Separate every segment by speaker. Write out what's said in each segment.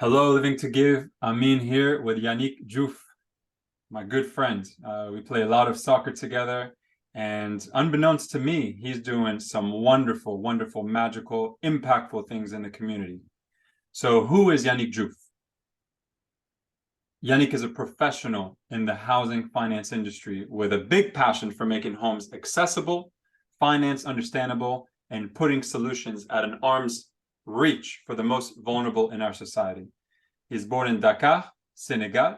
Speaker 1: Hello, Living to Give. Amin here with Yannick Diouf, my good friend. We play a lot of soccer together, and unbeknownst to me, he's doing some wonderful, wonderful, magical, impactful things in the community. So, who is Yannick Diouf? Yannick is a professional in the housing finance industry with a big passion for making homes accessible, finance understandable, and putting solutions at an arm's reach for the most vulnerable in our society. He's born in Dakar, Senegal.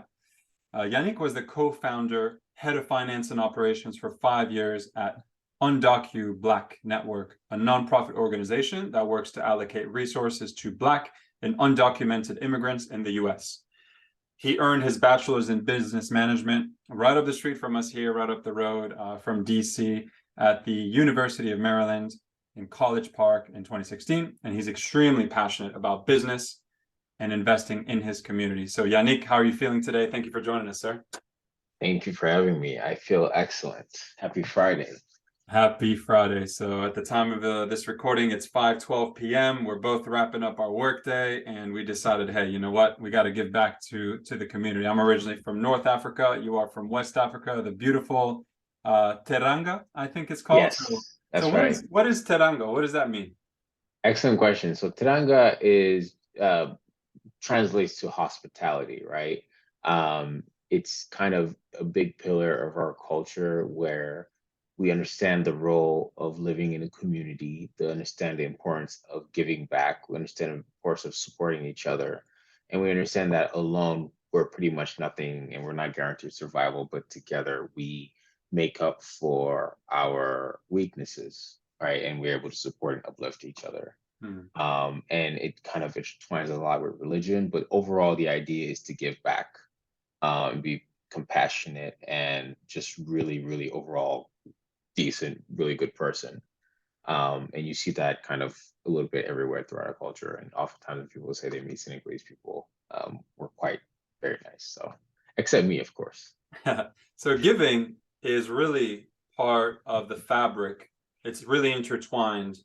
Speaker 1: Yannick was the co-founder, head of finance and operations for 5 years at Undocu Black Network, a nonprofit organization that works to allocate resources to Black and undocumented immigrants in the US. He earned his bachelor's in business management right up the street from us here, right up the road from DC at the University of Maryland in College Park in 2016. And he's extremely passionate about business and investing in his community. So Yannick, how are you feeling today? Thank you for joining us, sir.
Speaker 2: Thank you for having me. I feel excellent. Happy Friday.
Speaker 1: Happy Friday. So at the time of this recording, it's 5:12 p.m. We're both wrapping up our workday, and we decided, hey, you know what? We got to give back to the community. I'm originally from North Africa. You are from West Africa, the beautiful Teranga, I think it's called.
Speaker 2: Yes,
Speaker 1: So
Speaker 2: that's
Speaker 1: what
Speaker 2: right.
Speaker 1: is Teranga? What does that mean?
Speaker 2: Excellent question. So Tiranga is translates to hospitality, right? It's kind of a big pillar of our culture where we understand the role of living in a community, to understand the importance of giving back, we understand the importance of supporting each other, and we understand that alone we're pretty much nothing and we're not guaranteed survival, but together we make up for our weaknesses, right? And we're able to support and uplift each other.
Speaker 1: Hmm.
Speaker 2: And it kind of intertwines a lot with religion, but overall the idea is to give back, and be compassionate and just really, really overall decent, really good person. And you see that kind of a little bit everywhere throughout our culture. And oftentimes when people say they meet Senegalese people, we're quite very nice. So, except me, of course.
Speaker 1: So giving is really part of the fabric. It's really intertwined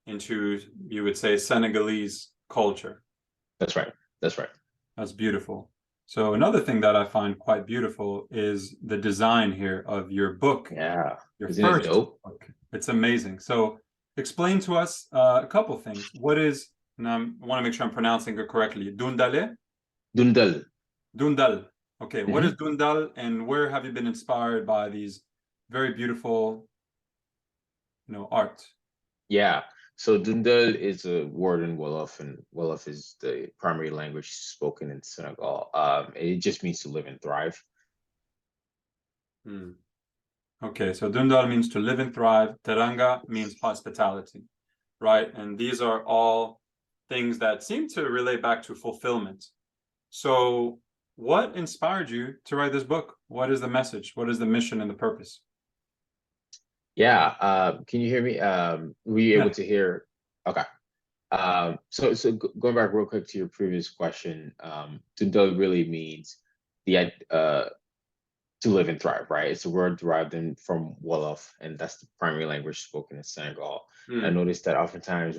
Speaker 1: into, you would say, Senegalese culture.
Speaker 2: That's right. That's right.
Speaker 1: That's beautiful. So another thing that I find quite beautiful is the design here of your book,
Speaker 2: Yeah.
Speaker 1: your
Speaker 2: Isn't it
Speaker 1: first
Speaker 2: dope?
Speaker 1: book. It's amazing. So explain to us a couple things. What is, and I want to make sure I'm pronouncing it correctly, Doundale?
Speaker 2: Dundal.
Speaker 1: Doundale. Okay, what is
Speaker 2: Hmm.
Speaker 1: Doundale and where have you been inspired by these very beautiful, art?
Speaker 2: Yeah. So Dundal is a word in Wolof, and Wolof is the primary language spoken in Senegal. It just means to live and thrive.
Speaker 1: Hmm. Okay, so Doundale means to live and thrive. Teranga means hospitality, right? And these are all things that seem to relate back to fulfillment. So, what inspired you to write this book? What is the message? What is the mission and the purpose?
Speaker 2: Yeah. Can you hear me? Were you able
Speaker 1: Yeah.
Speaker 2: to hear? Okay. Going back real quick to your previous question, Dundal really means the to live and thrive, right? It's a word derived from Wolof, and that's the primary language spoken in Senegal. I
Speaker 1: Hmm.
Speaker 2: noticed that oftentimes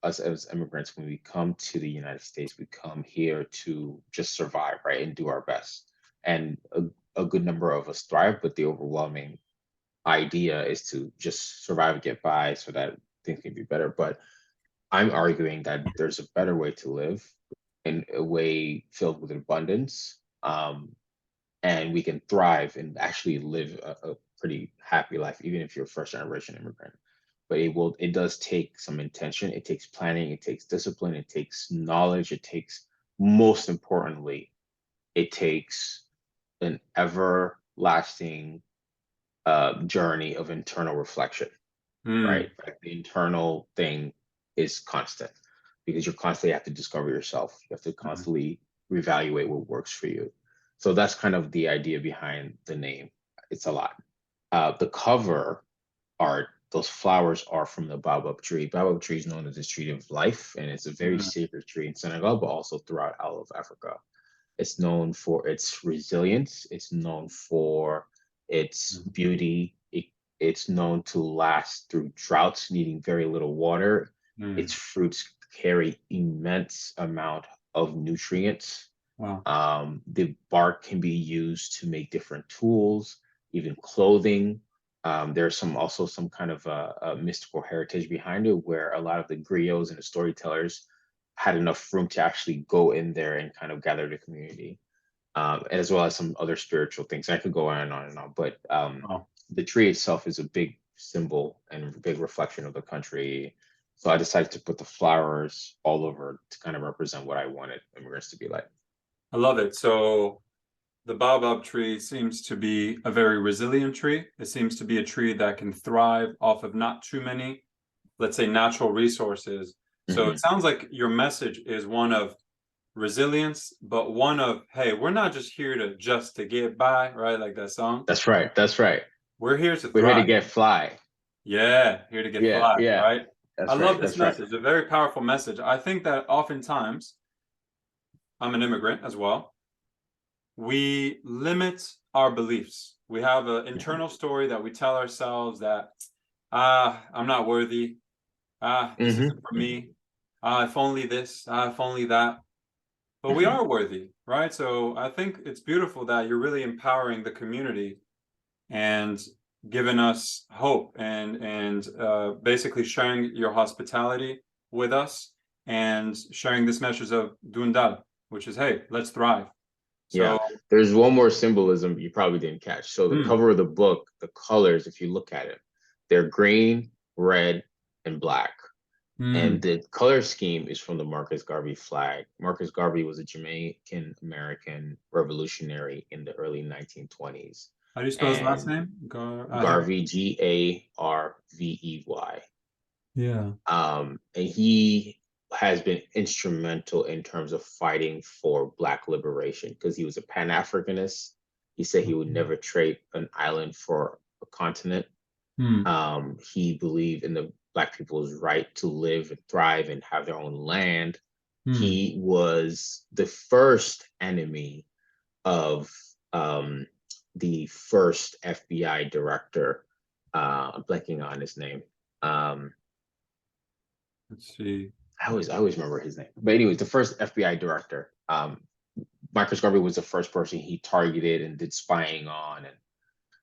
Speaker 2: us as immigrants, when we come to the United States, we come here to just survive, right, and do our best. And a good number of us thrive, but the overwhelming idea is to just survive and get by so that things can be better. But I'm arguing that there's a better way to live in a way filled with abundance. And we can thrive and actually live a pretty happy life, even if you're a first generation immigrant. But it does take some intention, it takes planning, it takes discipline, it takes knowledge, it takes, most importantly, it takes an everlasting journey of internal reflection,
Speaker 1: Hmm.
Speaker 2: right? Like the internal thing is constant because you constantly have to discover yourself. You have to
Speaker 1: Hmm.
Speaker 2: constantly reevaluate what works for you. So that's kind of the idea behind the name. It's a lot. The cover art, those flowers are from the baobab tree. Baobab tree is known as the tree of life, and it's a very
Speaker 1: Hmm.
Speaker 2: sacred tree in Senegal, but also throughout all of Africa. It's known for its resilience. It's known for its beauty. It's known to last through droughts, needing very little water. Its
Speaker 1: Hmm.
Speaker 2: fruits carry immense amount of nutrients.
Speaker 1: Wow.
Speaker 2: The bark can be used to make different tools, even clothing. There's also some kind of a mystical heritage behind it, where a lot of the griots and the storytellers had enough room to actually go in there and kind of gather the community, as well as some other spiritual things. I could go on and on and on, but
Speaker 1: Wow.
Speaker 2: the tree itself is a big symbol and a big reflection of the country. So I decided to put the flowers all over to kind of represent what I wanted immigrants to be like.
Speaker 1: I love it. So the baobab tree seems to be a very resilient tree. It seems to be a tree that can thrive off of not too many, let's say, natural resources. So it
Speaker 2: Mhm.
Speaker 1: sounds like your message is one of resilience, but one of, hey, we're not just here to just to get by, right? Like that song.
Speaker 2: That's right. That's right.
Speaker 1: We're here to
Speaker 2: We're here to
Speaker 1: thrive.
Speaker 2: get fly.
Speaker 1: Yeah, here to get
Speaker 2: Yeah,
Speaker 1: fly,
Speaker 2: yeah.
Speaker 1: right? I
Speaker 2: That's right.
Speaker 1: love this
Speaker 2: That's right.
Speaker 1: message, a very powerful message. I think that oftentimes, I'm an immigrant as well, we limit our beliefs. We have an
Speaker 2: Mhm.
Speaker 1: internal story that we tell ourselves that, I'm not worthy. This
Speaker 2: Mhm.
Speaker 1: isn't for
Speaker 2: Mhm.
Speaker 1: me. If only this, if only that. But we
Speaker 2: Mhm.
Speaker 1: are worthy, right? So I think it's beautiful that you're really empowering the community and giving us hope and basically sharing your hospitality with us and sharing this message of Doundale, which is, hey, let's thrive.
Speaker 2: Yeah.
Speaker 1: So,
Speaker 2: There's one more symbolism you probably didn't catch. So the
Speaker 1: mm,
Speaker 2: cover of the book, the colors, if you look at it, they're green, red, and black. And
Speaker 1: mm,
Speaker 2: the color scheme is from the Marcus Garvey flag. Marcus Garvey was a Jamaican American revolutionary in the early 1920s.
Speaker 1: how do you spell his last
Speaker 2: And
Speaker 1: name? I have.
Speaker 2: Garvey, Garvey.
Speaker 1: Yeah.
Speaker 2: And he has been instrumental in terms of fighting for Black liberation because he was a Pan Africanist. He said he would never trade an island for a continent.
Speaker 1: Mm,
Speaker 2: He believed in the Black people's right to live and thrive and have their own land.
Speaker 1: mm,
Speaker 2: He was the first enemy of the first FBI director. I'm blanking on his name. Um,
Speaker 1: let's see.
Speaker 2: I always remember his name. But anyways, the first FBI director, Marcus Garvey was the first person he targeted and did spying on. And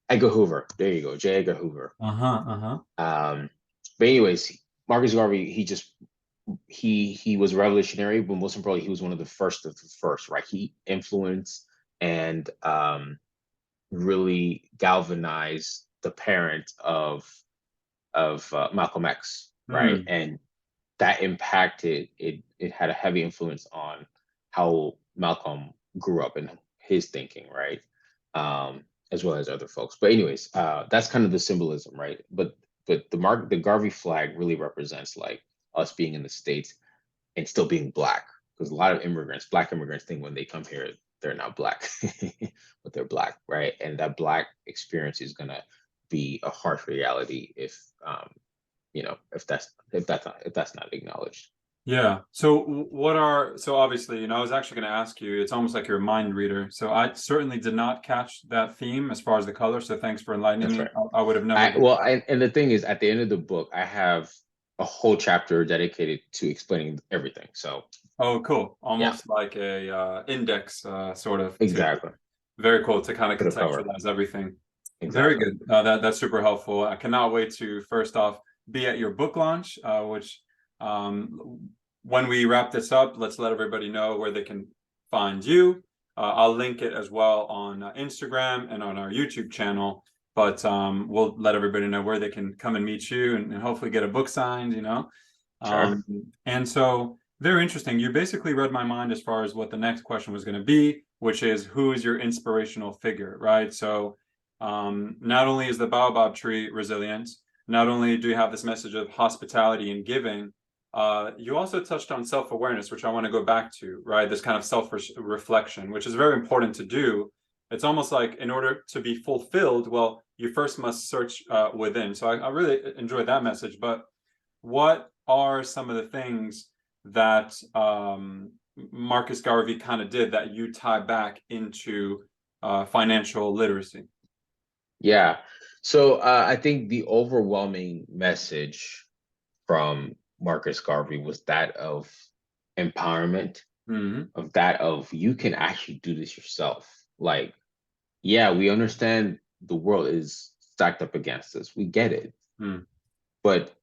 Speaker 2: Edgar Hoover, there you go, J. Edgar Hoover.
Speaker 1: Uh-huh, uh-huh.
Speaker 2: Um, but anyways, Marcus Garvey, he was revolutionary, but most importantly, he was one of the first, right? He influenced and really galvanized the parent of Malcolm X, right?
Speaker 1: Mm,
Speaker 2: And that impacted it. It had a heavy influence on how Malcolm grew up and his thinking, right? As well as other folks. But anyways, that's kind of the symbolism, right? But the Garvey flag really represents like us being in the States and still being black, because a lot of immigrants, black immigrants, think when they come here they're not black, but they're black, right? And that black experience is gonna be a harsh reality if that's not acknowledged.
Speaker 1: yeah. So so obviously, I was actually going to ask you, it's almost like you're a mind reader. So I certainly did not catch that theme as far as the color. So thanks for enlightening
Speaker 2: That's
Speaker 1: me.
Speaker 2: right.
Speaker 1: I would have never
Speaker 2: I
Speaker 1: guessed
Speaker 2: well,
Speaker 1: that.
Speaker 2: and the thing is, at the end of the book, I have a whole chapter dedicated to explaining everything. So
Speaker 1: Oh, cool.
Speaker 2: yeah,
Speaker 1: Almost like a index sort of to
Speaker 2: exactly.
Speaker 1: very cool to kind of
Speaker 2: To the cover.
Speaker 1: contextualize everything. Very
Speaker 2: Exactly.
Speaker 1: good. That's super helpful. I cannot wait to first off be at your book launch, which when we wrap this up, let's let everybody know where they can find you. I'll link it as well on Instagram and on our YouTube channel. But we'll let everybody know where they can come and meet you and hopefully get a book signed.
Speaker 2: Sure.
Speaker 1: Um, and so very interesting. You basically read my mind as far as what the next question was going to be, which is who is your inspirational figure, right? So not only is the baobab tree resilient, not only do you have this message of hospitality and giving, you also touched on self-awareness, which I want to go back to, right? This kind of self-reflection, which is very important to do. It's almost like in order to be fulfilled, well, you first must search within. So I really enjoyed that message. But what are some of the things that Marcus Garvey kind of did that you tie back into financial literacy?
Speaker 2: Yeah. So I think the overwhelming message from Marcus Garvey was that of empowerment
Speaker 1: Mm,
Speaker 2: of you can actually do this yourself. Like, yeah, we understand the world is stacked up against us. We get it.
Speaker 1: mm,
Speaker 2: But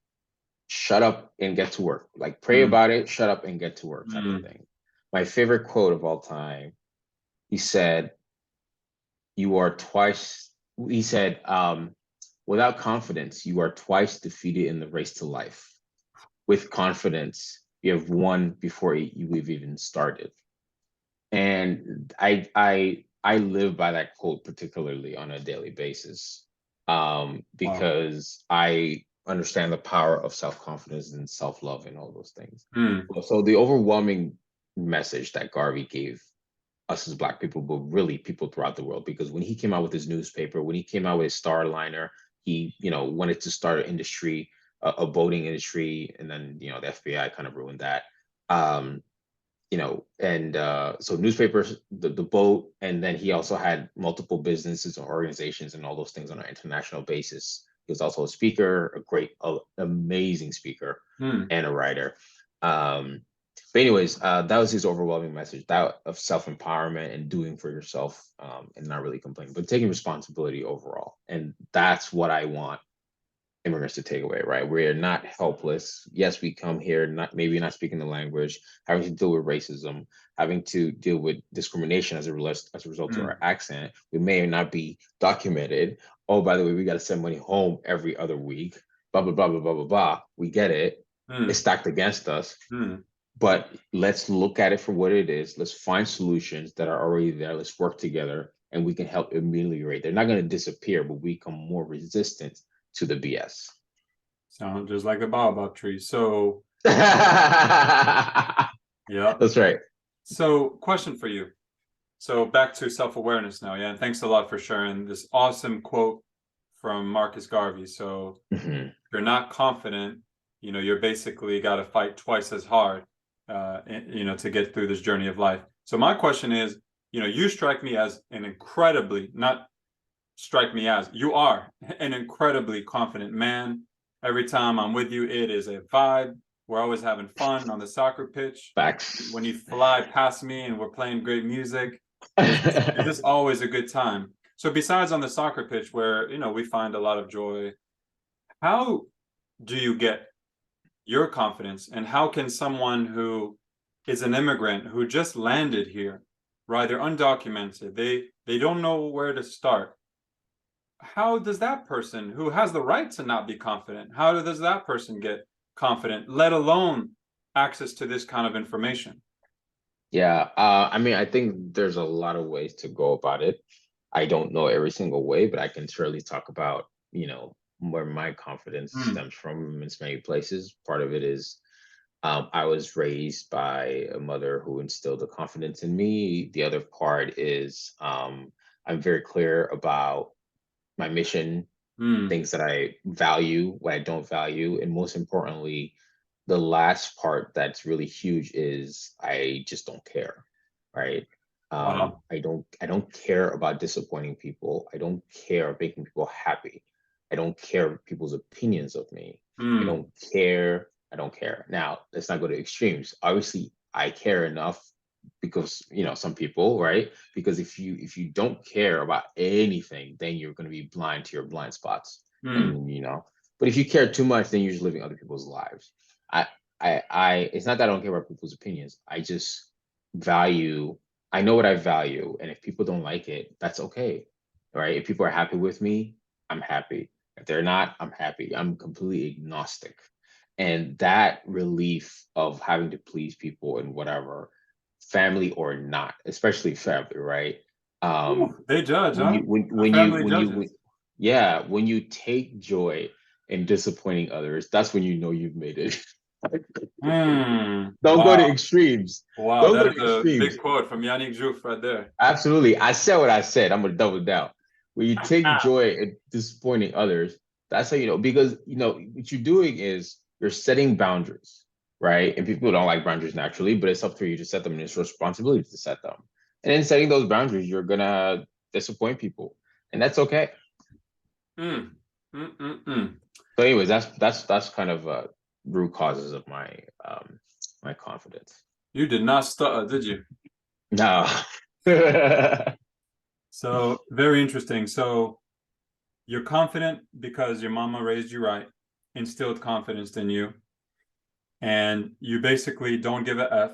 Speaker 2: shut up and get to work. Like pray
Speaker 1: mm,
Speaker 2: about it, shut up and get to work type of
Speaker 1: mm.
Speaker 2: thing. My favorite quote of all time, he said, you are twice, he said, without confidence, you are twice defeated in the race to life. With confidence, you have won before you've even started. And I live by that quote particularly on a daily basis,
Speaker 1: Wow.
Speaker 2: because I understand the power of self-confidence and self-love and all those things.
Speaker 1: Mm,
Speaker 2: So the overwhelming message that Garvey gave us as Black people, but really people throughout the world, because when he came out with his newspaper, when he came out with his Starliner, he, wanted to start an industry, a boating industry, and then the FBI kind of ruined that. Um, and so newspapers, the boat, and then he also had multiple businesses and organizations and all those things on an international basis. He was also a speaker, a great, amazing speaker,
Speaker 1: mm.
Speaker 2: and a writer. Um, but anyways, that was his overwhelming message, that of self-empowerment and doing for yourself, and not really complaining, but taking responsibility overall. And that's what I want immigrants to take away, right? We're not helpless. Yes, we come here, maybe not speaking the language, having to deal with racism, having to deal with discrimination as a result of our
Speaker 1: Mm,
Speaker 2: accent. We may not be documented. Oh, by the way, we got to send money home every other week. Blah blah blah blah blah blah blah. We get it. It's
Speaker 1: mm,
Speaker 2: stacked against us.
Speaker 1: mm.
Speaker 2: But let's look at it for what it is. Let's find solutions that are already there. Let's work together and we can help ameliorate. They're not going to disappear, but we become more resistant to the BS.
Speaker 1: Sound just like the baobab tree. So,
Speaker 2: That's
Speaker 1: yeah.
Speaker 2: right.
Speaker 1: So, question for you. So, back to self-awareness now. Yeah. And thanks a lot for sharing this awesome quote from Marcus Garvey. So,
Speaker 2: Mhm.
Speaker 1: if you're not confident, you're basically got to fight twice as hard, to get through this journey of life. So, my question is, you strike me as an incredibly, not strike me as, you are an incredibly confident man. Every time I'm with you, it is a vibe. We're always having fun on the soccer pitch.
Speaker 2: Facts.
Speaker 1: When you fly past me and we're playing great music, it's just always a good time. So besides on the soccer pitch where, we find a lot of joy, how do you get your confidence, and how can someone who is an immigrant who just landed here, right? They're undocumented. They don't know where to start. How does that person who has the right to not be confident, how does that person get confident, let alone access to this kind of information?
Speaker 2: Yeah, I mean, I think there's a lot of ways to go about it. I don't know every single way, but I can surely talk about, where my confidence
Speaker 1: Mm,
Speaker 2: stems from in many places. Part of it is, I was raised by a mother who instilled a confidence in me. The other part is, I'm very clear about my mission,
Speaker 1: mm,
Speaker 2: things that I value, what I don't value, and most importantly, the last part that's really huge is I just don't care, right?
Speaker 1: wow.
Speaker 2: I don't care about disappointing people. I don't care of making people happy. I don't care people's opinions of me. I
Speaker 1: Mm,
Speaker 2: don't care. I don't care. Now, let's not go to extremes. Obviously, I care enough because some people, right? Because if you don't care about anything, then you're going to be blind to your blind spots,
Speaker 1: mm,
Speaker 2: and but if you care too much, then you're just living other people's lives. I I it's not that I don't care about people's opinions. I just value, I know what I value, and if people don't like it, that's okay. Right? If people are happy with me, I'm happy. If they're not, I'm happy. I'm completely agnostic. And that relief of having to please people and whatever, family or not, especially family, right? Um,
Speaker 1: ooh, they judge,
Speaker 2: when
Speaker 1: huh?
Speaker 2: you when
Speaker 1: The
Speaker 2: when you
Speaker 1: family
Speaker 2: when you when,
Speaker 1: judges.
Speaker 2: yeah, when you take joy in disappointing others, that's when you know you've made it.
Speaker 1: Mm,
Speaker 2: Don't go to
Speaker 1: wow.
Speaker 2: extremes.
Speaker 1: Wow,
Speaker 2: Don't go
Speaker 1: that
Speaker 2: to
Speaker 1: is a
Speaker 2: extremes.
Speaker 1: big quote from Yannick Jouf right there.
Speaker 2: Absolutely. I said what I said. I'm gonna double down. When you take joy in disappointing others, that's how you know, because what you're doing is you're setting boundaries, right? And people don't like boundaries naturally, but it's up to you to set them, and it's your responsibility to set them. And in setting those boundaries, you're gonna disappoint people. And that's okay.
Speaker 1: Mm, mm, mm, mm.
Speaker 2: So, anyways, that's kind of root causes of my confidence.
Speaker 1: You did not stutter, did you?
Speaker 2: No.
Speaker 1: So very interesting. So you're confident because your mama raised you right, instilled confidence in you, and you basically don't give a F,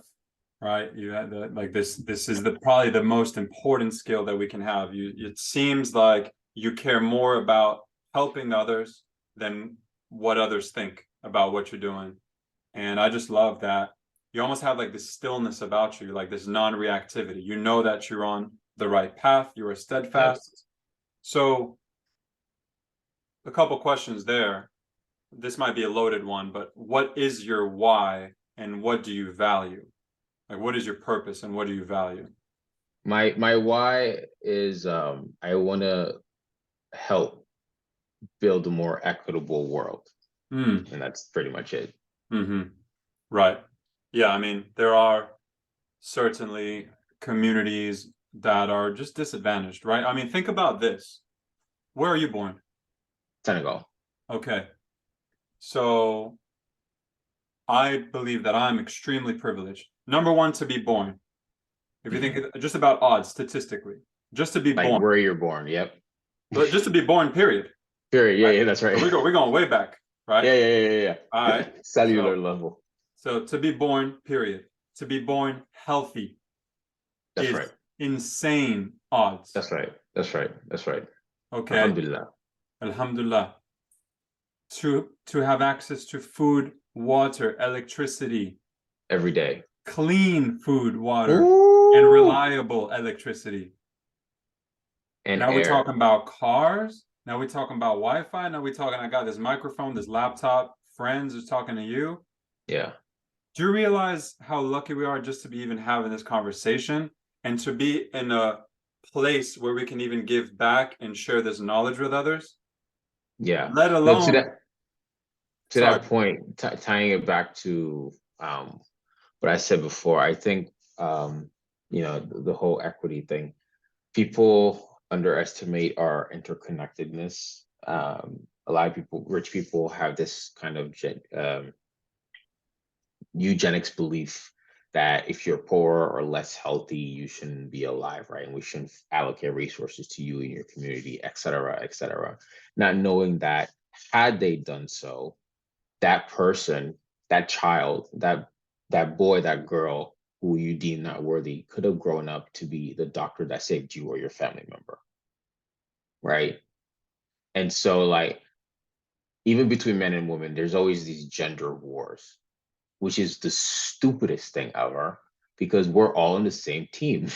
Speaker 1: right? You had the, like this is the probably the most important skill that we can have. It seems like you care more about helping others than what others think about what you're doing. And I just love that. You almost have like this stillness about you, like this non-reactivity. You know that you're on the right path, you are
Speaker 2: Yep.
Speaker 1: steadfast. So a couple questions there. This might be a loaded one, but what is your why and what do you value? Like, what is your purpose and what do you value?
Speaker 2: My why is I want to help build a more equitable world,
Speaker 1: Mm,
Speaker 2: and that's pretty much it.
Speaker 1: hmm. Right. Yeah, I mean, there are certainly communities that are just disadvantaged, right? I mean, think about this. Where are you born?
Speaker 2: Senegal.
Speaker 1: Okay. So I believe that I'm extremely privileged. Number one, to be born. If you think
Speaker 2: Mhm.
Speaker 1: just about odds statistically, just to be
Speaker 2: Like
Speaker 1: born,
Speaker 2: where you're born. Yep.
Speaker 1: but just to be born, period.
Speaker 2: Period. Yeah,
Speaker 1: Right?
Speaker 2: yeah, that's
Speaker 1: So
Speaker 2: right.
Speaker 1: we're going way back, right?
Speaker 2: Yeah, yeah, yeah, yeah,
Speaker 1: All
Speaker 2: yeah.
Speaker 1: right.
Speaker 2: Cellular
Speaker 1: So
Speaker 2: level.
Speaker 1: to be born, period. To be born healthy
Speaker 2: That's right.
Speaker 1: is insane odds.
Speaker 2: That's right. That's right. That's right.
Speaker 1: Okay.
Speaker 2: Alhamdulillah.
Speaker 1: Alhamdulillah. To have access to food, water, electricity,
Speaker 2: Every day.
Speaker 1: clean food, water, and
Speaker 2: Ooh.
Speaker 1: reliable electricity.
Speaker 2: And
Speaker 1: Now we're
Speaker 2: air.
Speaker 1: talking about cars. Now we're talking about Wi-Fi. Now we're talking, I got this microphone, this laptop, friends is talking to you.
Speaker 2: Yeah.
Speaker 1: Do you realize how lucky we are just to be even having this conversation and to be in a place where we can even give back and share this knowledge with others?
Speaker 2: Yeah.
Speaker 1: Let
Speaker 2: No,
Speaker 1: alone,
Speaker 2: to
Speaker 1: sorry.
Speaker 2: that point, tying it back to what I said before, I think the whole equity thing, people underestimate our interconnectedness. A lot of people, rich people, have this kind of eugenics belief that if you're poor or less healthy, you shouldn't be alive, right? And we shouldn't allocate resources to you and your community, et cetera, et cetera. Not knowing that had they done so, that person, that child, that boy, that girl who you deem not worthy could have grown up to be the doctor that saved you or your family member, right? And so like even between men and women, there's always these gender wars, which is the stupidest thing ever because we're all on the same team.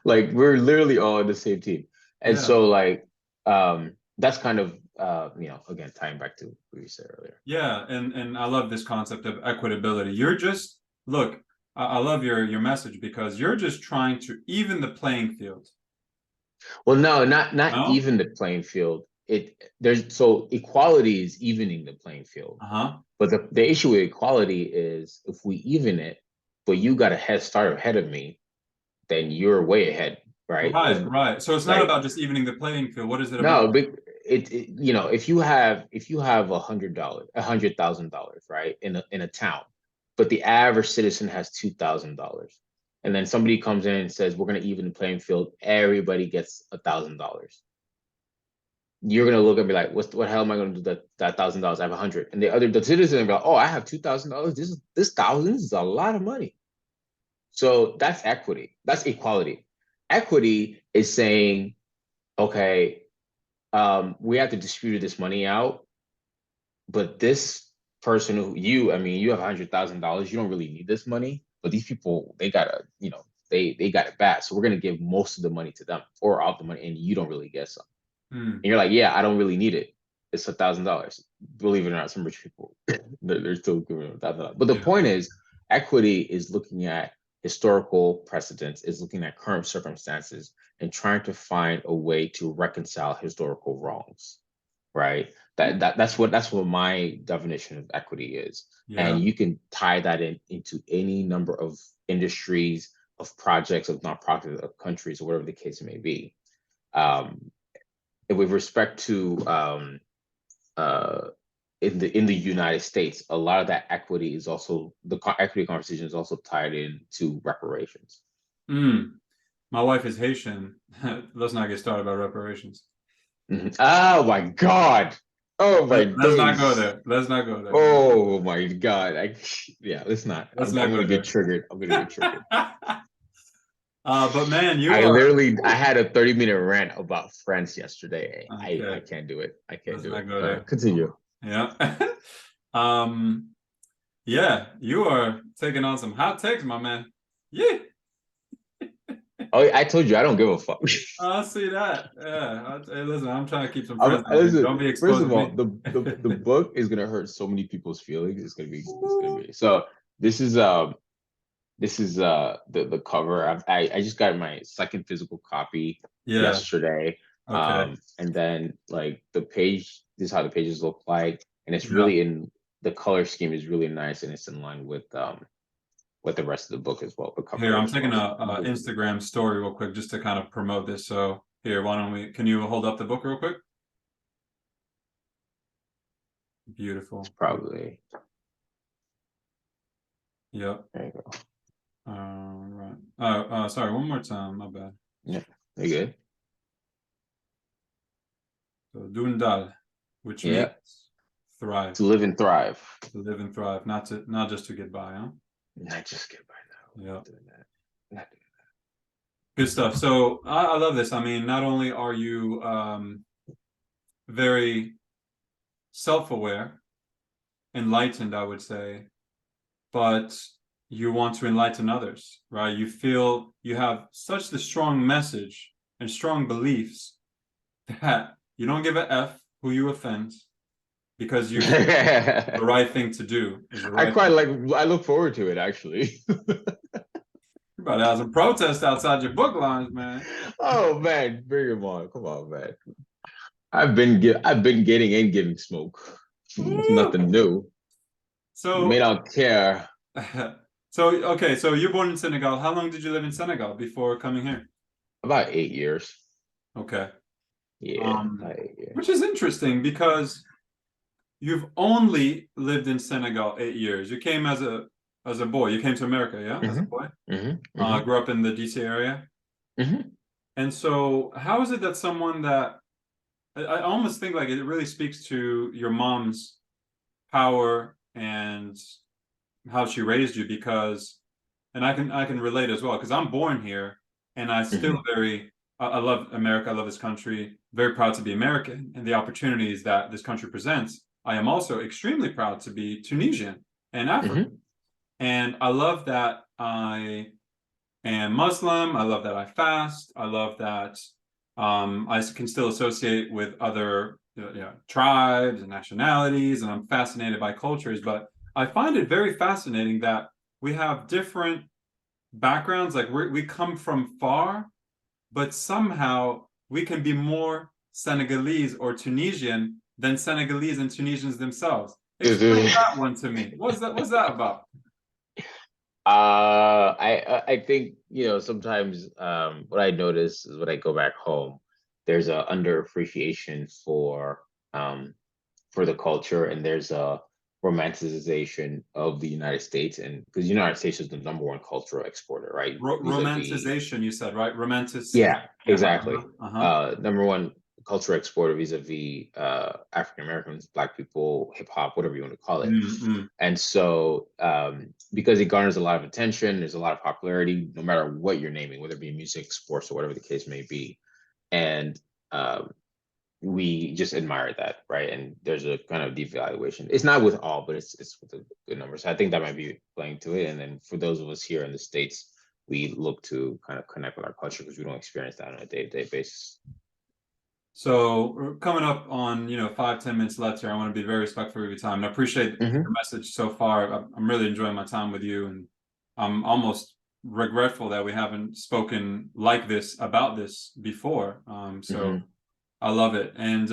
Speaker 2: Like we're literally all on the same team. And
Speaker 1: Yeah.
Speaker 2: so like that's kind of again tying back to what you said earlier.
Speaker 1: Yeah. And I love this concept of equitability. You're just, look, I love your message because you're just trying to even the playing field.
Speaker 2: Well, no, not
Speaker 1: No?
Speaker 2: even the playing field. There's so equality is evening the playing field.
Speaker 1: Uh-huh.
Speaker 2: But the issue with equality is if we even it, but you got a head start ahead of me, then you're way ahead, right? Because
Speaker 1: Right, right. So it's not
Speaker 2: like
Speaker 1: about just evening the playing field. What is it about?
Speaker 2: no, but if you have $100, $100,000, right, in a town, but the average citizen has $2,000, and then somebody comes in and says we're going to even the playing field, everybody gets $1,000. You're gonna look and be like, what hell am I gonna do that $1,000? I have 100, and the citizen will be like, oh, I have $2,000. This thousand is a lot of money. So that's equity. That's equality. Equity is saying, okay, we have to distribute this money out, but this person I mean, you have $100,000. You don't really need this money, but these people, they gotta, they got it bad. So we're gonna give most of the money to them, or all the money, and you don't really get some.
Speaker 1: Hmm.
Speaker 2: And you're like, yeah, I don't really need it. It's $1,000. Believe it or not, some rich people they're still giving $1,000. But the
Speaker 1: Yeah.
Speaker 2: point is, equity is looking at historical precedents, is looking at current circumstances, and trying to find a way to reconcile historical wrongs. Right. That's what my definition of equity is.
Speaker 1: Yeah.
Speaker 2: And you can tie that into any number of industries, of projects, of nonprofits, of countries, or whatever the case may be. Um, with respect to uh, in the United States, a lot of that equity is also equity conversation is also tied into reparations.
Speaker 1: Mm. My wife is Haitian. Let's not get started about reparations.
Speaker 2: Mhm. Oh my God. Oh my
Speaker 1: Let's not go
Speaker 2: days.
Speaker 1: there. Let's not go there.
Speaker 2: Oh my God. Yeah, let's not.
Speaker 1: Let's
Speaker 2: I'm
Speaker 1: not go
Speaker 2: gonna get
Speaker 1: there.
Speaker 2: triggered. I'm gonna get triggered.
Speaker 1: But man, you
Speaker 2: I
Speaker 1: are
Speaker 2: literally I had a 30-minute rant about France yesterday. I
Speaker 1: okay.
Speaker 2: can't do it. I can't
Speaker 1: Let's
Speaker 2: do it.
Speaker 1: not go
Speaker 2: All right,
Speaker 1: there.
Speaker 2: continue.
Speaker 1: Yeah. um. Yeah, you are taking on some hot takes, my man. Yeah.
Speaker 2: Oh, I told you I don't give a fuck.
Speaker 1: I see that. Yeah. Hey, listen, I'm trying to keep some friends out here. Don't
Speaker 2: Listen,
Speaker 1: be
Speaker 2: first of
Speaker 1: exposing
Speaker 2: all,
Speaker 1: me.
Speaker 2: the book is gonna hurt so many people's feelings. It's gonna be so. This is the cover. I just got my second physical copy
Speaker 1: Yeah.
Speaker 2: yesterday.
Speaker 1: Okay.
Speaker 2: And then like the page, this is how the pages look like, and it's
Speaker 1: Yeah.
Speaker 2: really in the color scheme is really nice, and it's in line with the rest of the book as well, the
Speaker 1: Here,
Speaker 2: cover
Speaker 1: I'm
Speaker 2: as
Speaker 1: taking
Speaker 2: well. So
Speaker 1: a Instagram story real quick just to kind of promote this. So here, why don't we? Can you hold up the book real quick?
Speaker 2: it's
Speaker 1: Beautiful.
Speaker 2: probably
Speaker 1: Yep.
Speaker 2: there you go.
Speaker 1: All right. Sorry. One more time. My bad.
Speaker 2: Yeah, you good.
Speaker 1: So Doundale, which means
Speaker 2: Yeah,
Speaker 1: thrive,
Speaker 2: to live and thrive.
Speaker 1: to live and thrive, not just to get by, huh?
Speaker 2: Not just get by now. We're
Speaker 1: Yeah.
Speaker 2: not doing that. Not doing
Speaker 1: Good stuff. So I love this. I mean, not only are you very self-aware, enlightened, I would say, but you want to enlighten others, right? You feel you have such the strong message and strong beliefs that you don't give a F who you offend because you feel the
Speaker 2: that.
Speaker 1: right thing to do is the
Speaker 2: I
Speaker 1: right
Speaker 2: quite
Speaker 1: thing.
Speaker 2: like. I look forward to it actually.
Speaker 1: You're about to have some protests outside your book lines, man.
Speaker 2: Oh man, bring him on! Come on, man. I've been getting and giving smoke. It's
Speaker 1: Woo!
Speaker 2: nothing new. You may
Speaker 1: So,
Speaker 2: not care.
Speaker 1: so okay, so you're born in Senegal. How long did you live in Senegal before coming here?
Speaker 2: About 8 years.
Speaker 1: Okay.
Speaker 2: Yeah,
Speaker 1: Um,
Speaker 2: about 8 years.
Speaker 1: which is interesting because you've only lived in Senegal 8 years. You came as a boy. You came to America, yeah, as a
Speaker 2: Mm-hmm.
Speaker 1: boy.
Speaker 2: Mm-hmm. Mm-hmm.
Speaker 1: Grew up in the DC area.
Speaker 2: Mm-hmm.
Speaker 1: And so, how is it that someone that I almost think like it really speaks to your mom's power and how she raised you because, and I can relate as well because I'm born here and I still
Speaker 2: Mm-hmm.
Speaker 1: I love America. I love this country. Very proud to be American and the opportunities that this country presents. I am also extremely proud to be Tunisian and African.
Speaker 2: Mm-hmm.
Speaker 1: And I love that I am Muslim. I love that I fast. I love that I can still associate with other tribes and nationalities, and I'm fascinated by cultures. But I find it very fascinating that we have different backgrounds. Like we come from far, but somehow we can be more Senegalese or Tunisian than Senegalese and Tunisians themselves. Explain that one to me. What's that about?
Speaker 2: I think sometimes what I notice is when I go back home, there's a underappreciation um for the culture, and there's a romanticization of the United States, and because the United States is the number one cultural exporter, right? Vis-a-vis.
Speaker 1: Romanticization, you said, right?
Speaker 2: Yeah,
Speaker 1: Yeah.
Speaker 2: exactly.
Speaker 1: Uh-huh.
Speaker 2: Number one cultural exporter vis-a-vis African Americans, Black people, hip hop, whatever you want to call it.
Speaker 1: Mm-hmm.
Speaker 2: And so, because it garners a lot of attention, there's a lot of popularity, no matter what you're naming, whether it be music, sports, or whatever the case may be. And um, we just admire that, right? And there's a kind of devaluation. It's not with all, but it's with a good number. So I think that might be playing to it. And then for those of us here in the States, we look to kind of connect with our culture because we don't experience that on a day-to-day basis.
Speaker 1: So we're coming up on 5-10 minutes left here. I want to be very respectful of your time, and I appreciate your
Speaker 2: Hmm.
Speaker 1: message so far. I'm really enjoying my time with you, and I'm almost regretful that we haven't spoken like this about this before. So
Speaker 2: Hmm.
Speaker 1: I love it. And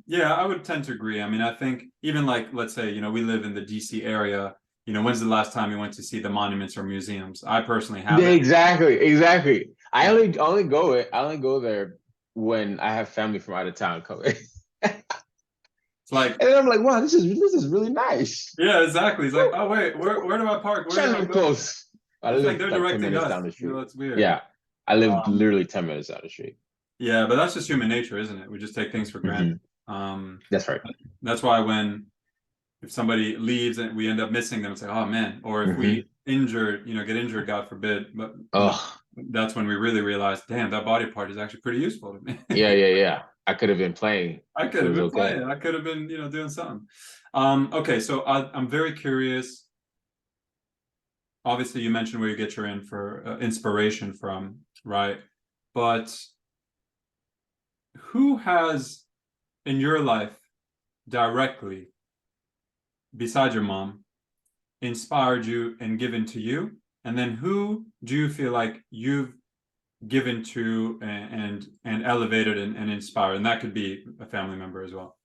Speaker 1: yeah, I would tend to agree. I mean, I think even like, let's say, we live in the DC area. When's the last time you went to see the monuments or museums? I personally
Speaker 2: Yeah,
Speaker 1: haven't.
Speaker 2: exactly, exactly.
Speaker 1: Yeah.
Speaker 2: I only go there when I have family from out of town coming.
Speaker 1: It's like,
Speaker 2: And then I'm like, wow, this is really nice.
Speaker 1: yeah, exactly. It's like,
Speaker 2: Woo!
Speaker 1: oh wait, where do I park? Where
Speaker 2: Try
Speaker 1: do
Speaker 2: to
Speaker 1: I
Speaker 2: live
Speaker 1: go?
Speaker 2: close. I
Speaker 1: It's like
Speaker 2: live
Speaker 1: they're
Speaker 2: like 10
Speaker 1: directing
Speaker 2: minutes
Speaker 1: us.
Speaker 2: down the
Speaker 1: You know,
Speaker 2: street.
Speaker 1: it's weird.
Speaker 2: Yeah. I lived
Speaker 1: Um,
Speaker 2: literally 10 minutes down the street.
Speaker 1: yeah, but that's just human nature, isn't it? We just take things for granted.
Speaker 2: Hmm.
Speaker 1: Um,
Speaker 2: That's right.
Speaker 1: that's why when if somebody leaves and we end up missing them, it's like, oh man. Or if
Speaker 2: Hmm.
Speaker 1: we injured, get injured, God forbid, but
Speaker 2: Oh,
Speaker 1: that's when we really realize, damn, that body part is actually pretty useful to me.
Speaker 2: yeah, yeah, yeah. I could have been playing.
Speaker 1: I
Speaker 2: It
Speaker 1: could have
Speaker 2: was
Speaker 1: been
Speaker 2: okay.
Speaker 1: playing. I could have been, doing something. Okay, so I'm very curious. Obviously, you mentioned where you get your inspiration from, right? But who has in your life directly, besides your mom, inspired you and given to you? And then who do you feel like you've given to and elevated and inspired? And that could be a family member as well.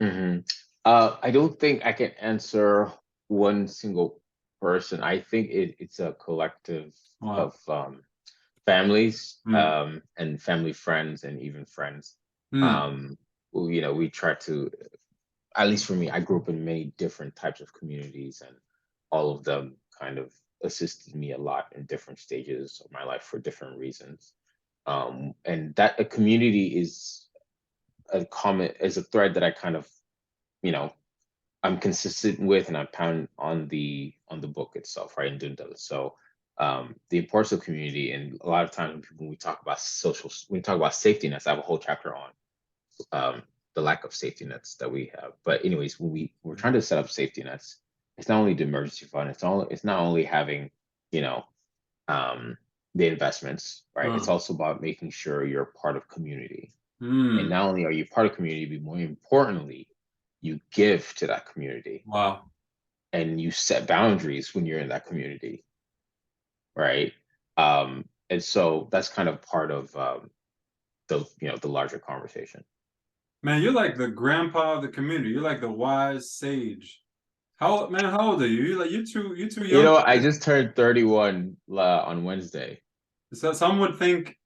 Speaker 2: Hmm. I don't think I can answer one single person. I think it's a collective
Speaker 1: Wow.
Speaker 2: of families,
Speaker 1: Mm.
Speaker 2: and family friends and even friends.
Speaker 1: Mm.
Speaker 2: Um, we try to, at least for me, I grew up in many different types of communities, and all of them kind of assisted me a lot in different stages of my life for different reasons. And that a community is a thread that I kind of, you know, I'm consistent with, and I pound on the book itself, right? In Doundale. So the importance of community, and a lot of times when we talk about when we talk about safety nets, I have a whole chapter on um, the lack of safety nets that we have. But anyways, we're trying to set up safety nets, it's not only the emergency fund, it's not only having, you know, um, the investments, right? It's
Speaker 1: Uh,
Speaker 2: also about making sure you're part of community. And
Speaker 1: mm.
Speaker 2: not only are you part of community, but more importantly, you give to that community
Speaker 1: Wow.
Speaker 2: and you set boundaries when you're in that community, right? And so that's kind of part of the larger conversation.
Speaker 1: Man, you're like the grandpa of the community. You're like the wise sage. How old are you? You too
Speaker 2: You
Speaker 1: young.
Speaker 2: know, I just turned 31 on Wednesday.
Speaker 1: So some would think,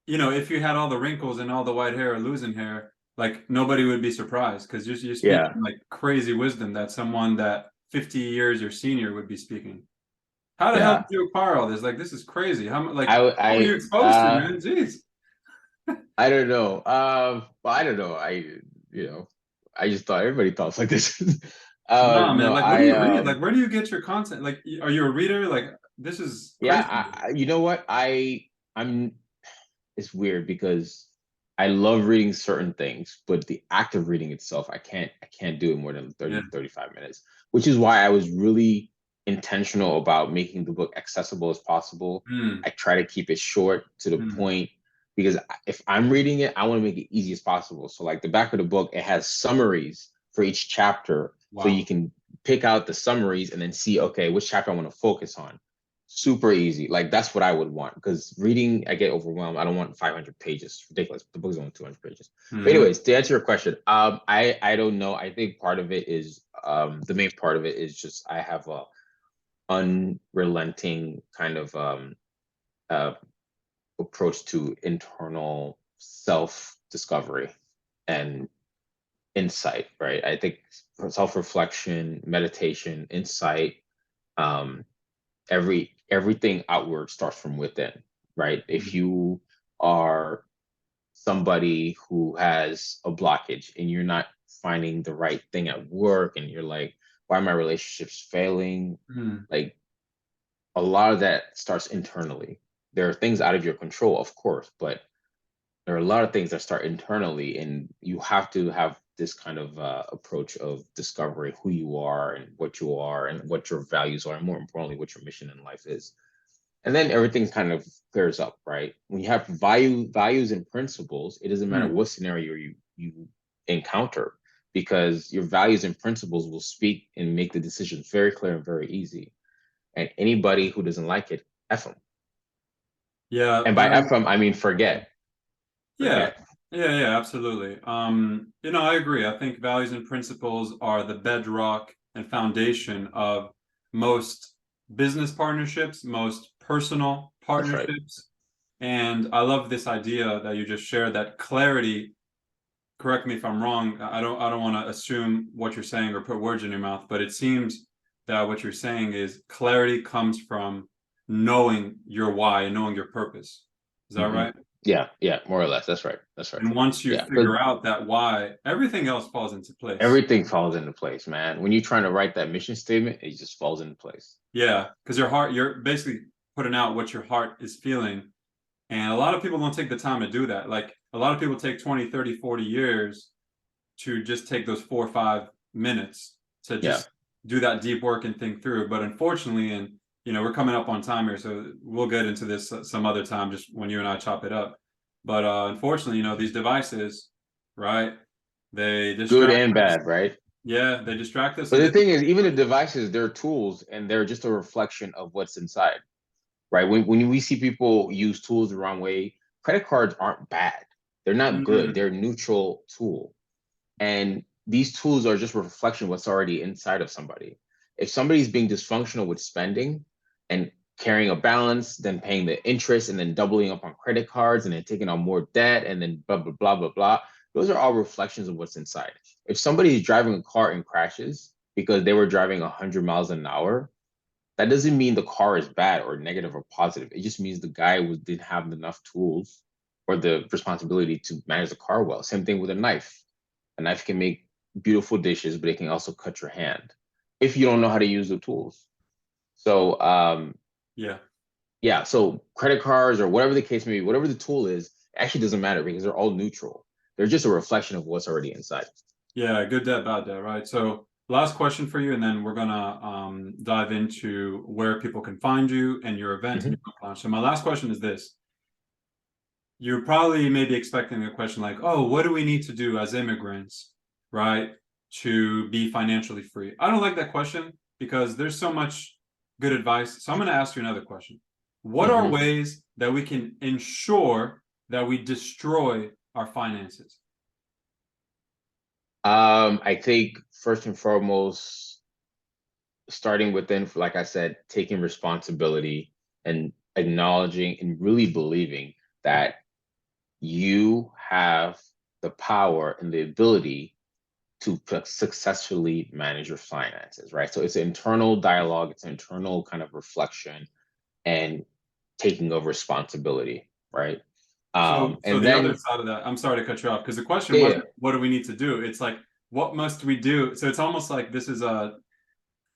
Speaker 1: if you had all the wrinkles and all the white hair or losing hair, like nobody would be surprised because you're
Speaker 2: Yeah,
Speaker 1: speaking like crazy wisdom that someone that 50 years your senior would be speaking. How the hell
Speaker 2: yeah.
Speaker 1: did you acquire all this? Like, this is crazy.
Speaker 2: I
Speaker 1: What were you
Speaker 2: I
Speaker 1: exposed to, man? Jeez.
Speaker 2: I don't know. Well, I don't know. You know, I just thought everybody talks like this.
Speaker 1: Nah, man.
Speaker 2: No,
Speaker 1: Like, what do you read? Like, where do you get your content? Like, are you a reader? Like, this is
Speaker 2: yeah.
Speaker 1: crazy.
Speaker 2: You know what? I'm. It's weird because I love reading certain things, but the act of reading itself, I can't do it more than
Speaker 1: Yeah.
Speaker 2: 30 to 35 minutes, which is why I was really intentional about making the book accessible as possible.
Speaker 1: Hmm.
Speaker 2: I try to keep it short to the
Speaker 1: Hmm.
Speaker 2: point because if I'm reading it, I want to make it easy as possible. So like the back of the book, it has summaries for each chapter, so you
Speaker 1: Wow.
Speaker 2: can pick out the summaries and then see, okay, which chapter I want to focus on. Super easy. Like that's what I would want, because reading, I get overwhelmed. I don't want 500 pages. It's ridiculous. The book's only 200 pages. But
Speaker 1: Hmm.
Speaker 2: anyways, to answer your question, I don't know. I think part of it is the main part of it is just I have a unrelenting kind of uh approach to internal self discovery and insight, right? I think self reflection, meditation, insight, um, everything outward starts from within, right? If you are somebody who has a blockage and you're not finding the right thing at work, and you're like, why are my relationships failing?
Speaker 1: Hmm.
Speaker 2: Like a lot of that starts internally. There are things out of your control, of course, but there are a lot of things that start internally, and you have to have this kind of approach of discovering who you are and what your values are, and more importantly, what your mission in life is. And then everything kind of clears up, right? When you have values and principles, it doesn't matter
Speaker 1: Hmm.
Speaker 2: what scenario you encounter, because your values and principles will speak and make the decisions very clear and very easy. And anybody who doesn't like it, F them.
Speaker 1: Yeah.
Speaker 2: And by F them, I mean forget.
Speaker 1: Yeah.
Speaker 2: Forget.
Speaker 1: Yeah, absolutely. I agree. I think values and principles are the bedrock and foundation of most business partnerships, most personal
Speaker 2: That's right.
Speaker 1: partnerships. And I love this idea that you just shared, that clarity correct me if I'm wrong. I don't want to assume what you're saying or put words in your mouth, but it seems that what you're saying is clarity comes from knowing your why and knowing your purpose. Is that
Speaker 2: Hmm.
Speaker 1: right?
Speaker 2: Yeah, yeah, more or less. That's right. That's right.
Speaker 1: And once you
Speaker 2: Yeah, because
Speaker 1: figure out that why, everything else falls into place.
Speaker 2: everything falls into place, man. When you're trying to write that mission statement, it just falls into place.
Speaker 1: Yeah, because your heart, you're basically putting out what your heart is feeling. And a lot of people don't take the time to do that. Like a lot of people take 20, 30, 40 years to just take those 4 or 5 minutes to
Speaker 2: Yeah.
Speaker 1: just do that deep work and think through. But unfortunately, and we're coming up on time here, so we'll get into this some other time, just when you and I chop it up. But unfortunately, these devices, right? They
Speaker 2: Good
Speaker 1: distract
Speaker 2: and
Speaker 1: us.
Speaker 2: bad, right?
Speaker 1: Yeah, they distract us,
Speaker 2: But
Speaker 1: and
Speaker 2: the thing is, even the devices, they're tools and they're just a reflection of what's inside, right? When we see people use tools the wrong way, credit cards aren't bad. They're not good.
Speaker 1: mm,
Speaker 2: They're a neutral tool. And these tools are just a reflection of what's already inside of somebody. If somebody's being dysfunctional with spending and carrying a balance, then paying the interest and then doubling up on credit cards and then taking on more debt and then blah, blah, blah, blah, blah, those are all reflections of what's inside. If somebody is driving a car and crashes because they were driving 100 miles an hour, that doesn't mean the car is bad or negative or positive. It just means the guy didn't have enough tools or the responsibility to manage the car well. Same thing with a knife. A knife can make beautiful dishes, but it can also cut your hand if you don't know how to use the tools. So
Speaker 1: yeah,
Speaker 2: yeah, so credit cards or whatever the case may be, whatever the tool is, actually doesn't matter because they're all neutral. They're just a reflection of what's already inside.
Speaker 1: yeah, good debt, bad debt, right? So last question for you, and then we're gonna dive into where people can find you and your event and
Speaker 2: Mhm.
Speaker 1: your book launch. So my last question is this. You're probably maybe expecting a question like, oh, what do we need to do as immigrants, right, to be financially free? I don't like that question because there's so much good advice. So I'm going to ask you another question. What are
Speaker 2: Mhm.
Speaker 1: ways that we can ensure that we destroy our finances?
Speaker 2: I think first and foremost, starting within, like I said, taking responsibility and acknowledging and really believing that you have the power and the ability to successfully manage your finances, right? So it's an internal dialogue, it's an internal kind of reflection and taking of responsibility, right?
Speaker 1: So
Speaker 2: And
Speaker 1: the other
Speaker 2: then,
Speaker 1: side of that, I'm sorry to cut you off because the question
Speaker 2: yeah,
Speaker 1: wasn't what do we need to do? It's like, what must we do? So it's almost like this is a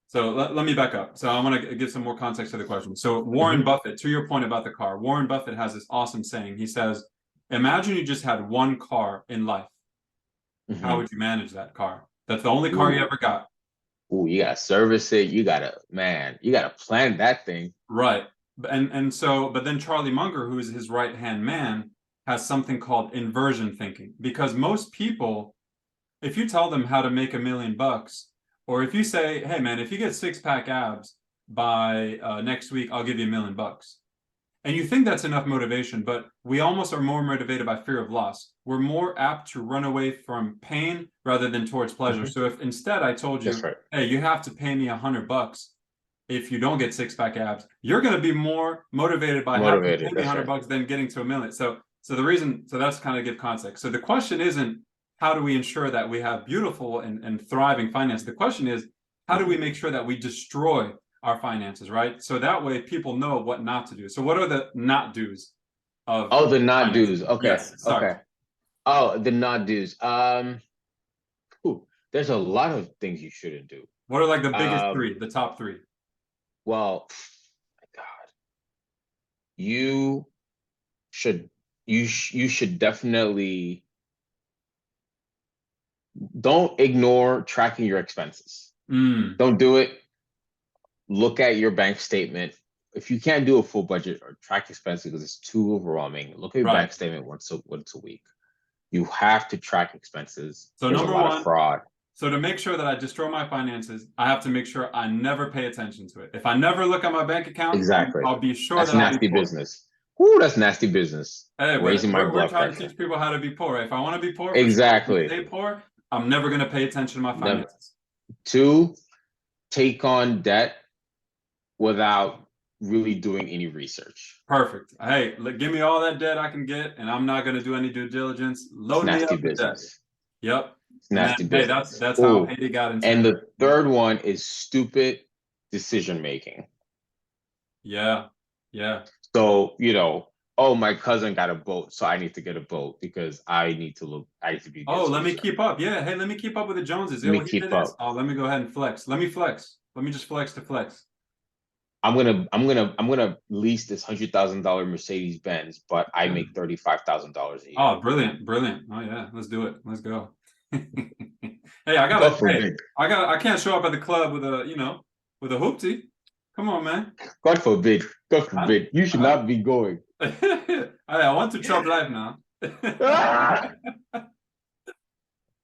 Speaker 1: So let me back up. So I want to give some more context to the question. So Warren
Speaker 2: mhm,
Speaker 1: Buffett, to your point about the car, Warren Buffett has this awesome saying. He says, imagine you just had one car in life. How
Speaker 2: mhm.
Speaker 1: would you manage that car? That's the only car you
Speaker 2: Ooh,
Speaker 1: ever got.
Speaker 2: ooh, you gotta service it. You gotta, man, you gotta plan that thing.
Speaker 1: Right. But then Charlie Munger, who is his right hand man, has something called inversion thinking. Because most people, if you tell them how to make $1 million, or if you say, hey man, if you get six-pack abs by next week, I'll give you $1 million. And you think that's enough motivation, but we almost are more motivated by fear of loss. We're more apt to run away from pain rather than towards pleasure.
Speaker 2: Mhm.
Speaker 1: So if instead I told
Speaker 2: That's
Speaker 1: you,
Speaker 2: right.
Speaker 1: hey, you have to pay me $100 if you don't get six-pack abs, you're going to be more motivated by having to pay
Speaker 2: Motivated.
Speaker 1: me a
Speaker 2: That's
Speaker 1: hundred
Speaker 2: right.
Speaker 1: bucks than getting to 1 million. So that's kind of give context. So the question isn't how do we ensure that we have beautiful and thriving finances. The question is how do we
Speaker 2: Mhm.
Speaker 1: make sure that we destroy our finances, right? So that way people know what not to do. So what are the not do's of
Speaker 2: Oh, the not
Speaker 1: finances?
Speaker 2: do's. Okay.
Speaker 1: Yes, start.
Speaker 2: Okay. Oh, the not do's. There's a lot of things you shouldn't do.
Speaker 1: What are like the biggest
Speaker 2: Um,
Speaker 1: three, the top three?
Speaker 2: well, my God, you should you should definitely don't ignore tracking your expenses.
Speaker 1: Mm,
Speaker 2: Don't do it. Look at your bank statement. If you can't do a full budget or track expenses because it's too overwhelming, look at your
Speaker 1: right.
Speaker 2: bank statement once a week. You have to track expenses.
Speaker 1: So
Speaker 2: There's a
Speaker 1: number
Speaker 2: lot of
Speaker 1: one,
Speaker 2: fraud.
Speaker 1: so to make sure that I destroy my finances, I have to make sure I never pay attention to it. If I never look at my bank account,
Speaker 2: Exactly.
Speaker 1: I'll be sure
Speaker 2: That's
Speaker 1: that I'll be
Speaker 2: nasty
Speaker 1: poor.
Speaker 2: business. Whoo, that's nasty business.
Speaker 1: Hey, but
Speaker 2: Raising my
Speaker 1: we're
Speaker 2: blood
Speaker 1: trying to
Speaker 2: pressure.
Speaker 1: teach people how to be poor. Right? If I want to be poor for sure and
Speaker 2: Exactly.
Speaker 1: stay poor, I'm never going to pay attention to my
Speaker 2: Never.
Speaker 1: finances.
Speaker 2: Two, take on debt without really doing any research.
Speaker 1: Perfect. Hey, give me all that debt I can get, and I'm not going to do any due diligence.
Speaker 2: It's
Speaker 1: Load me
Speaker 2: nasty
Speaker 1: up with debt.
Speaker 2: business.
Speaker 1: Yep.
Speaker 2: It's
Speaker 1: And then
Speaker 2: nasty
Speaker 1: hey,
Speaker 2: business.
Speaker 1: that's how
Speaker 2: Oh,
Speaker 1: Haiti got into
Speaker 2: and
Speaker 1: it.
Speaker 2: the third one is stupid decision making.
Speaker 1: Yeah. Yeah.
Speaker 2: So, oh, my cousin got a boat, so I need to get a boat because I need to be get
Speaker 1: Oh, let me
Speaker 2: closer.
Speaker 1: keep up. Yeah. Hey, let me keep up with the Joneses.
Speaker 2: Let
Speaker 1: Oh,
Speaker 2: me
Speaker 1: he did
Speaker 2: keep
Speaker 1: this.
Speaker 2: up.
Speaker 1: Oh, let me go ahead and flex. Let me flex. Let me just flex to flex.
Speaker 2: I'm gonna lease this $100,000 Mercedes Benz, but I make $35,000 a year.
Speaker 1: Oh, brilliant, brilliant. Oh yeah, let's do it. Let's go. Hey, I
Speaker 2: God
Speaker 1: gotta, hey,
Speaker 2: forbid.
Speaker 1: I can't show up at the club with a, with a hoopty. Come on, man.
Speaker 2: God forbid. God
Speaker 1: I,
Speaker 2: forbid. You should
Speaker 1: I,
Speaker 2: not be going.
Speaker 1: I want to chop life now.
Speaker 2: Ah!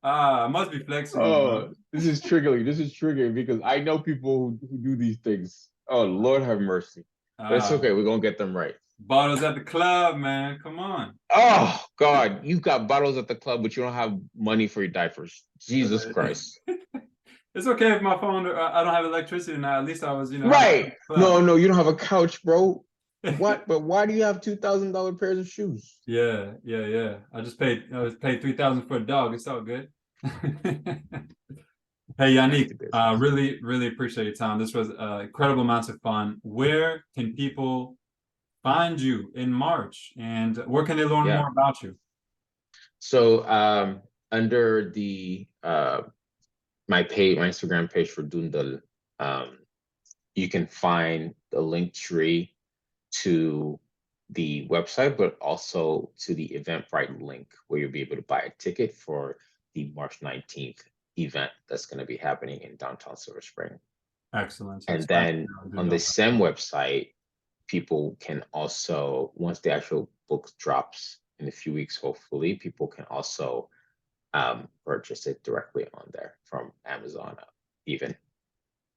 Speaker 1: I must be flexing, bro.
Speaker 2: Oh, this is triggering. This is triggering because I know people who do these things. Oh, Lord have mercy. But it's
Speaker 1: Ah,
Speaker 2: okay. We're gonna get them right.
Speaker 1: bottles at the club, man. Come on.
Speaker 2: Oh God, you got bottles at the club, but you don't have money for your diapers. Jesus Christ.
Speaker 1: It's okay if my phone, I don't have electricity now. At least I was, had it at
Speaker 2: Right.
Speaker 1: the club.
Speaker 2: No, no, you don't have a couch, bro. What? But why do you have $2,000 pairs of shoes?
Speaker 1: Yeah, yeah, yeah. I was paid 3,000 for a dog. It's all good. Hey, Yannick,
Speaker 2: Nasty business.
Speaker 1: really, really appreciate your time. This was incredible amounts of fun. Where can people find you in March, and where can they learn
Speaker 2: Yeah.
Speaker 1: more about you?
Speaker 2: So under the my Instagram page for Doundale, um, you can find the link tree to the website, but also to the Eventbrite link where you'll be able to buy a ticket for the March 19th event that's going to be happening in downtown Silver Spring.
Speaker 1: Excellent.
Speaker 2: And
Speaker 1: Expect
Speaker 2: then
Speaker 1: to
Speaker 2: on
Speaker 1: do
Speaker 2: the
Speaker 1: that.
Speaker 2: SEM website, people can also, once the actual book drops in a few weeks, hopefully, people can also purchase it directly on there from Amazon, even.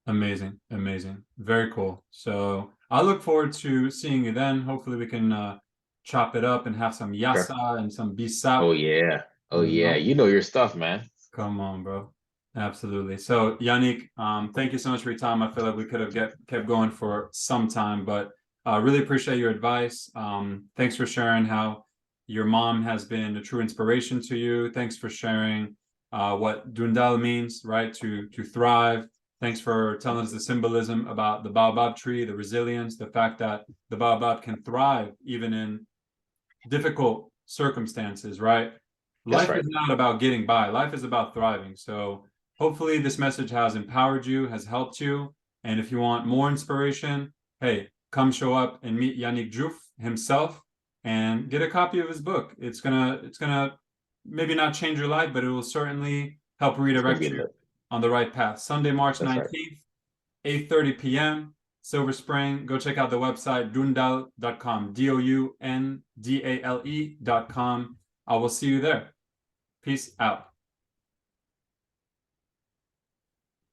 Speaker 1: Amazing, amazing, very cool. So I look forward to seeing you then. Hopefully, we can chop it up and have some
Speaker 2: Okay.
Speaker 1: yassa and some
Speaker 2: Oh
Speaker 1: bisap.
Speaker 2: yeah. Oh
Speaker 1: You
Speaker 2: yeah.
Speaker 1: know,
Speaker 2: You know your stuff, man.
Speaker 1: come on, bro. Absolutely. So, Yannick, thank you so much for your time. I feel like we could have kept going for some time, but really appreciate your advice. Thanks for sharing how your mom has been a true inspiration to you. Thanks for sharing what Doundale means, right? To thrive. Thanks for telling us the symbolism about the baobab tree, the resilience, the fact that the baobab can thrive even in difficult circumstances, right?
Speaker 2: That's
Speaker 1: Life
Speaker 2: right.
Speaker 1: is not about getting by. Life is about thriving. So hopefully this message has empowered you, has helped you. And if you want more inspiration, hey, come show up and meet Yannick Diouf himself and get a copy of his book. It's gonna maybe not change your life, but it will certainly help
Speaker 2: It's gonna
Speaker 1: redirect
Speaker 2: be
Speaker 1: you
Speaker 2: lit.
Speaker 1: on the right path. Sunday, March
Speaker 2: That's right.
Speaker 1: 19th, 8:30 p.m. Silver Spring. Go check out the website doundale.com. DOUNDALE.com. I will see you there. Peace out.